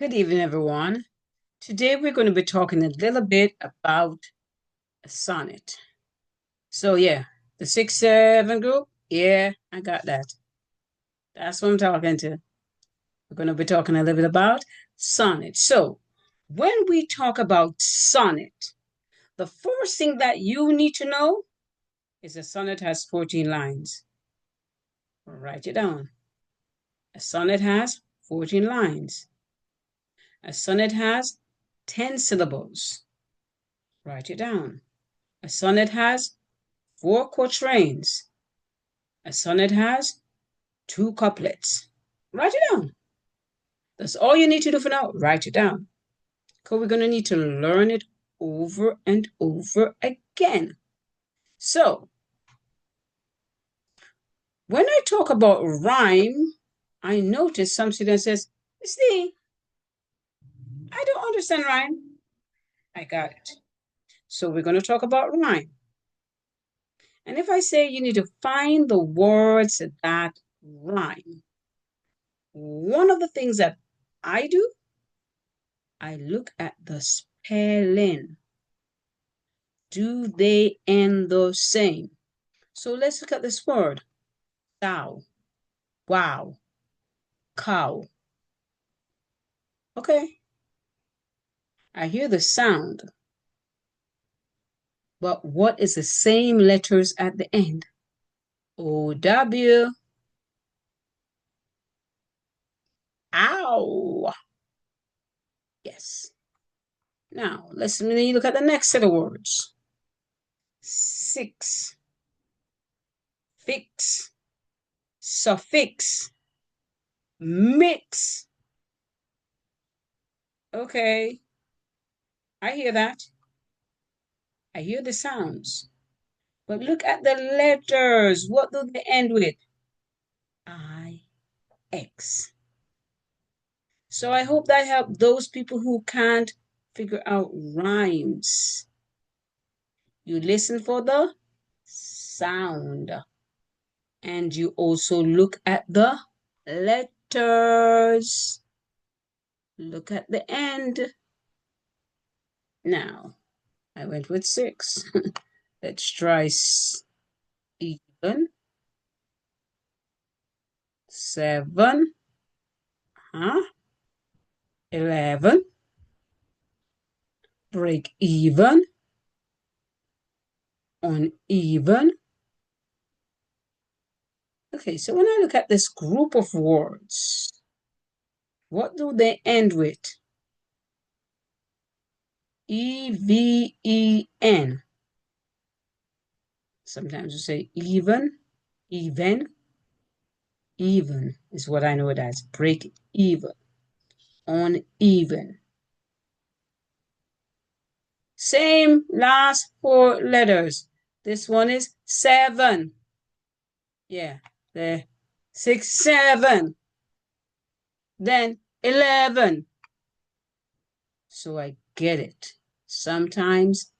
Good evening, everyone. Today we're going to be talking a little bit about a sonnet. So yeah, the 6-7 group, yeah, I got that. That's what I'm talking to. We're going to be talking a little bit about sonnet. So when we talk about sonnet, the first thing that you need to know is a sonnet has 14 lines. Write it down. A sonnet has 14 lines. A sonnet has 10 syllables. Write it down. A sonnet has 4 quatrains. A sonnet has 2 couplets. Write it down. That's all you need to do for now. Write it down. Because we're going to need to learn it over and over again. So, when I talk about rhyme, I notice some students says, see, I don't understand rhyme. I got it. So we're going to talk about rhyme. And if I say you need to find the words that rhyme, one of the things that I do, I look at the spelling. Do they end the same? So let's look at this word. Thou, wow, cow. Okay. I hear the sound. But what is the same letters at the end? O-W. Ow. Yes. Now, let's look at the next set of words. 6. Fix. Suffix. Mix. Okay. I hear that. I hear the sounds. But look at the letters. What do they end with? I-X. So I hope that helped those people who can't figure out rhymes. You listen for the sound. And you also look at the letters. Look at the end. Now, I went with 6. Let's try even. 7. 11. Break even. Uneven. Okay, so when I look at this group of words, what do they end with? E-V-E-N. Sometimes you say even, even. Even is what I know it as. Break even. Uneven. Same last 4 letters. This one is 7. Yeah, there. 6, 7. Then 11. So I get it. Sometimes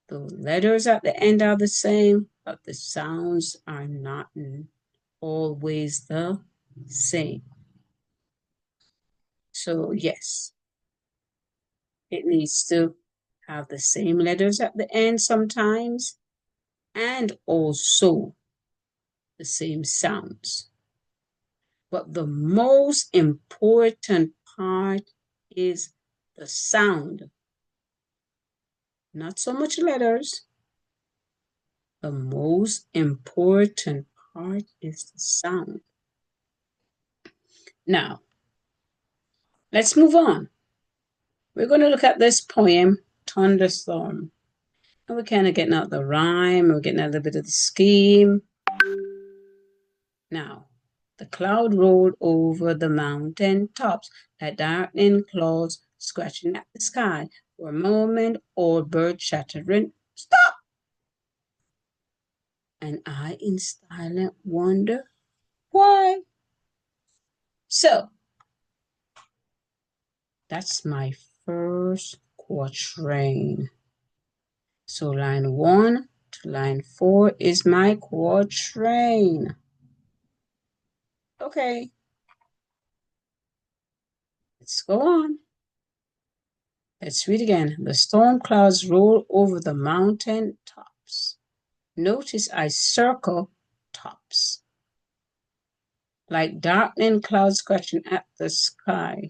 the letters at the end are the same, but the sounds are not always the same. So yes, it needs to have the same letters at the end sometimes, and also the same sounds. But the most important part is the sound. Not so much letters. The most important part is the sound. Now, let's move on. We're going to look at this poem, Thunderstorm. And we're kind of getting out the rhyme, we're getting a little bit of the scheme. Now, the cloud rolled over the mountain tops like darkening clouds scratching at the sky. For a moment, all birds chattering, stop! And I in silent wonder, why? So, that's my first quatrain. So line 1 to line 4 is my quatrain. Okay. Let's go on. Let's read again. The storm clouds roll over the mountain tops. Notice I circle tops. Like darkening clouds scratching at the sky.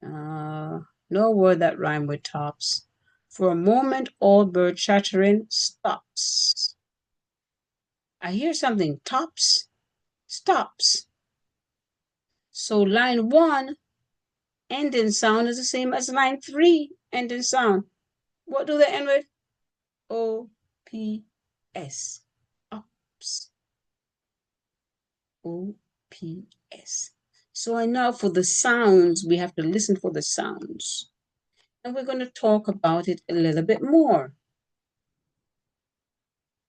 No word that rhyme with tops. For a moment, all bird chattering stops. I hear something, tops, stops. So line 1 ending sound is the same as line 3 ending sound. What do they end with? O-P-S. Ops. O-P-S. So I know for the sounds, we have to listen for the sounds. And we're going to talk about it a little bit more.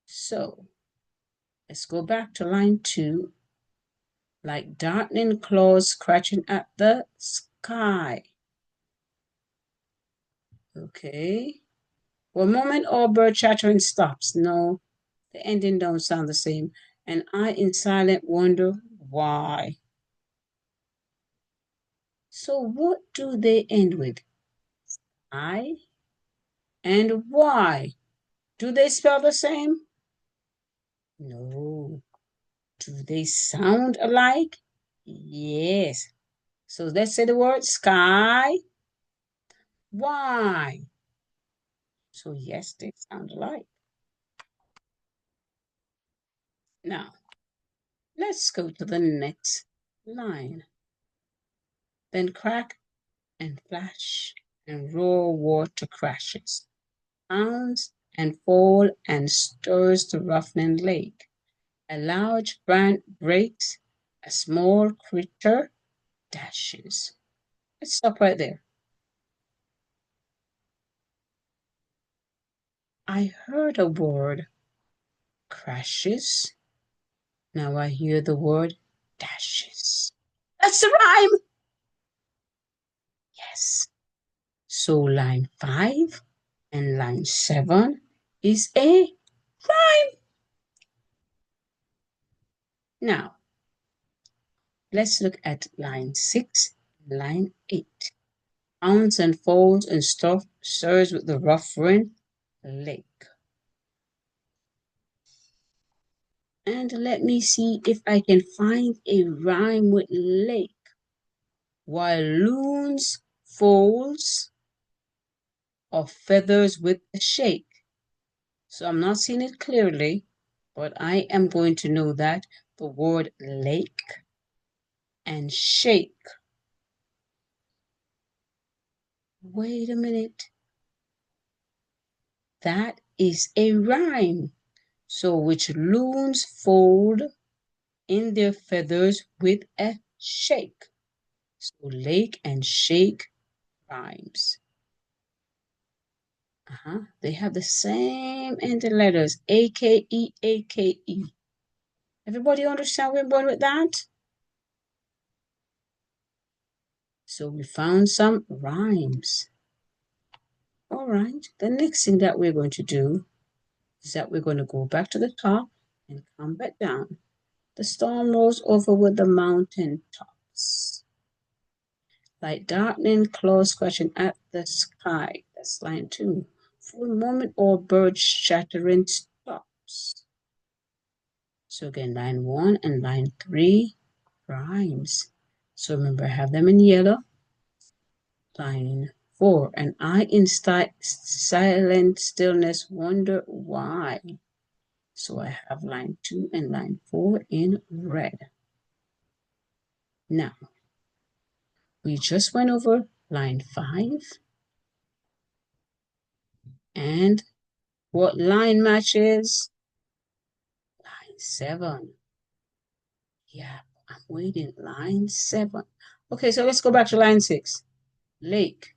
So let's go back to line 2. Like darkening claws scratching at the sky. Okay. One moment all bird chattering stops. No, the ending don't sound the same. And I in silent wonder why. So what do they end with? I and why? Do they spell the same? No. Do they sound alike? Yes. So let's say the word sky. Why? So yes, they sound alike. Now, let's go to the next line. Then crack and flash and roar water crashes, pounds and fall and stirs the roughening lake. A large brand breaks, a small creature dashes. Let's stop right there. I heard a word, crashes. Now I hear the word dashes. That's the rhyme. Yes. So line 5 and line 7 is a rhyme. Now, let's look at line 6 and line 8. Ounce and folds and stuff serves with the rough-rin lake. And let me see if I can find a rhyme with lake. While loons folds of feathers with a shake. So I'm not seeing it clearly, but I am going to know that the word lake and shake. Wait a minute. That is a rhyme. So which loons fold in their feathers with a shake. So lake and shake rhymes. They have the same ending letters, A-K-E, A-K-E. Everybody understand where I'm going with that? So we found some rhymes. All right, the next thing that we're going to do is that we're going to go back to the top and come back down. The storm rolls over with the mountain tops. Like darkening claws scratching at the sky. That's line 2. For a moment, all birds chattering stops. So again, line 1 and line 3 rhymes. So remember, I have them in yellow. Line 4, and I in silent stillness wonder why. So I have line 2 and line 4 in red. Now, we just went over line 5. And what line matches? Line 7. Yeah, I'm waiting. Line 7. Okay, so let's go back to line 6. Lake.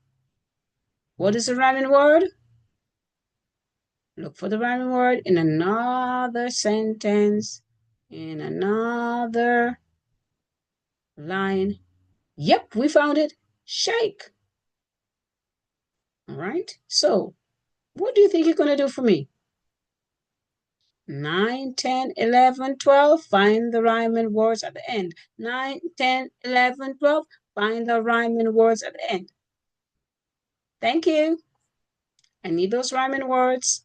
What is the rhyming word? Look for the rhyming word in another sentence, in another line. Yep, we found it. Shake. All right. So what do you think you're going to do for me? 9, 10, 11, 12. Find the rhyming words at the end. 9, 10, 11, 12. find the rhyming words at the end. Thank you. I need those rhyming words.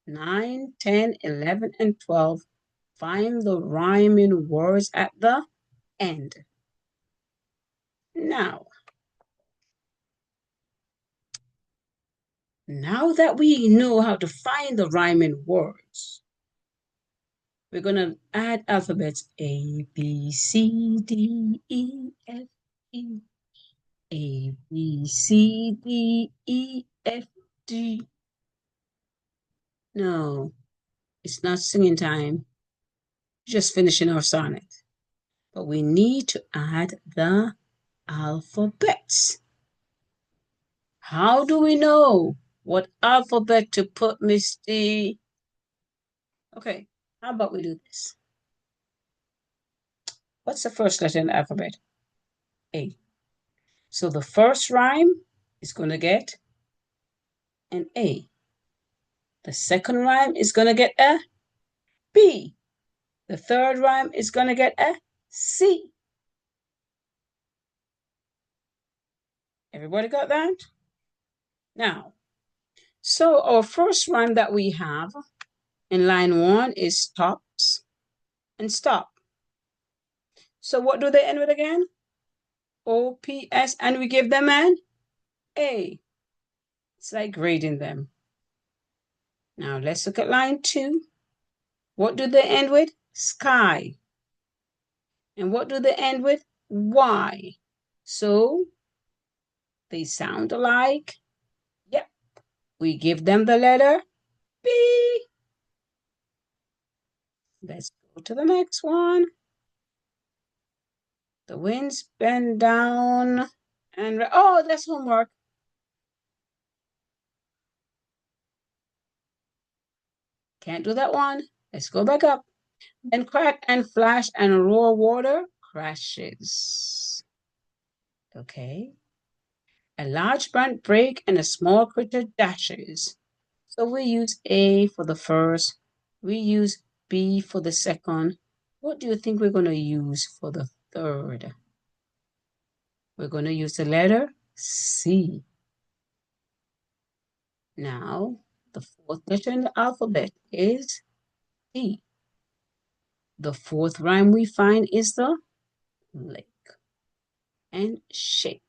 9, 10, 11, and 12. Find the rhyming words at the end. Now that we know how to find the rhyming words, we're going to add alphabets A, B, C, D, E, F, G. A, B, C, D, E, F, G. No, it's not singing time. Just finishing our sonnet. But we need to add the alphabets. How do we know what alphabet to put, Misty? Okay, how about we do this? What's the first letter in the alphabet? A. So the first rhyme is going to get an A. The second rhyme is going to get a B. The third rhyme is going to get a C. Everybody got that? Now, so our first rhyme that we have in line 1 is stops and stop. So what do they end with again? OPS, and we give them an A. It's like grading them. Now let's look at line 2. What do they end with? Sky. And what do they end with? Y. So they sound alike. Yep. We give them the letter B. Let's go to the next one. The winds bend down and, oh, that's homework. Can't do that one. Let's go back up. Then crack and flash and roar water crashes. Okay. A large branch break and a small critter dashes. So we use A for the first. We use B for the second. What do you think we're going to use for the third? We're going to use the letter C. Now, the fourth letter in the alphabet is D. The fourth rhyme we find is the lake and shake.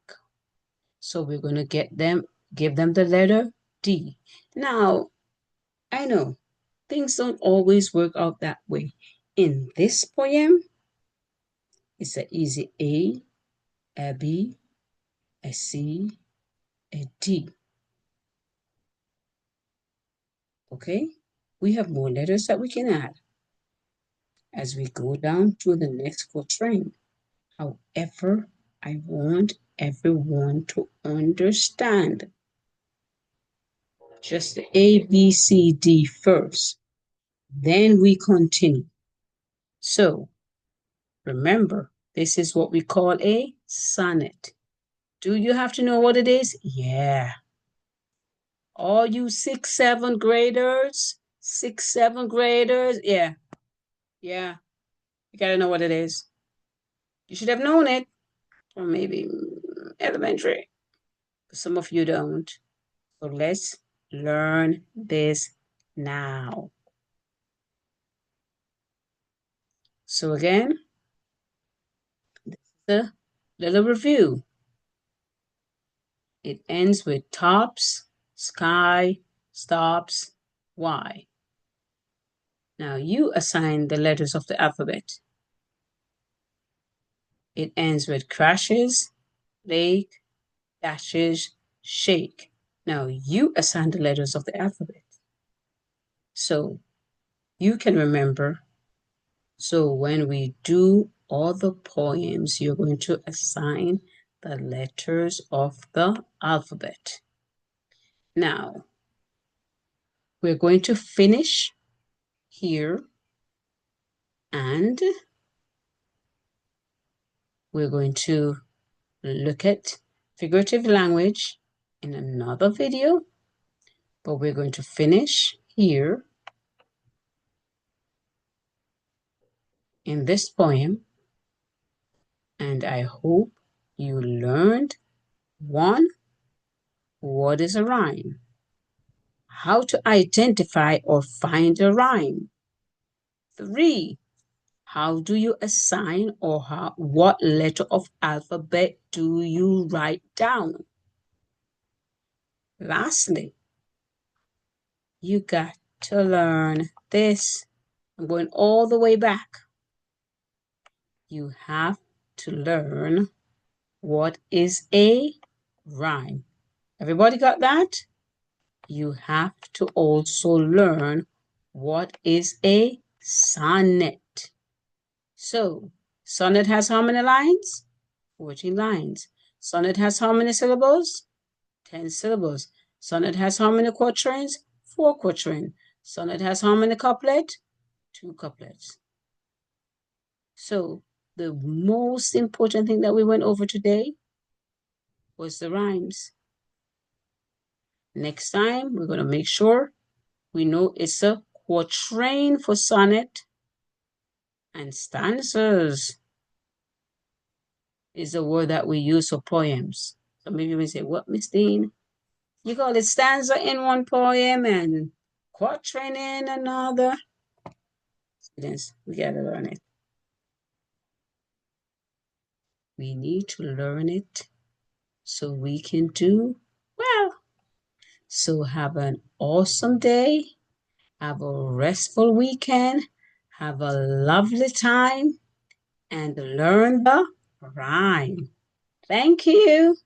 So we're going to give them the letter D. Now, I know things don't always work out that way. In this poem, it's an easy a B, a C, a D. Okay? We have more letters that we can add as we go down to the next quatrain. However, I want everyone to understand just the A, B, C, D first. Then we continue. So, remember, this is what we call a sonnet. Do you have to know what it is? Yeah. All you 6, 7 graders, yeah. Yeah, you gotta know what it is. You should have known it, or maybe elementary. Some of you don't. So let's learn this now. So again, this is a little review. It ends with tops, sky, stops, Y. Now you assign the letters of the alphabet. It ends with crashes, lake, dashes, shake. Now you assign the letters of the alphabet. So you can remember. So when we do all the poems, you're going to assign the letters of the alphabet. Now, we're going to finish here and we're going to look at figurative language in another video, but we're going to finish here in this poem, and I hope You learned 1. What is a rhyme? How to identify or find a rhyme. 3. How do you assign or what letter of alphabet do you write down? Lastly, you got to learn this. I'm going all the way back. You have to learn what is a rhyme. Everybody got that? You have to also learn what is a sonnet. So, sonnet has how many lines? 14 lines. Sonnet has how many syllables? 10 syllables. Sonnet has how many quatrains? 4 quatrains. Sonnet has how many couplets? 2 couplets. So, the most important thing that we went over today was the rhymes. Next time, we're going to make sure we know it's a quatrain for sonnet, and stanzas is the word that we use for poems. So maybe we say, what, Miss Dean? You call it stanza in one poem and quatrain in another? Students, we got to learn it. We need to learn it so we can do well. So have an awesome day. Have a restful weekend. Have a lovely time and learn the rhyme. Thank you.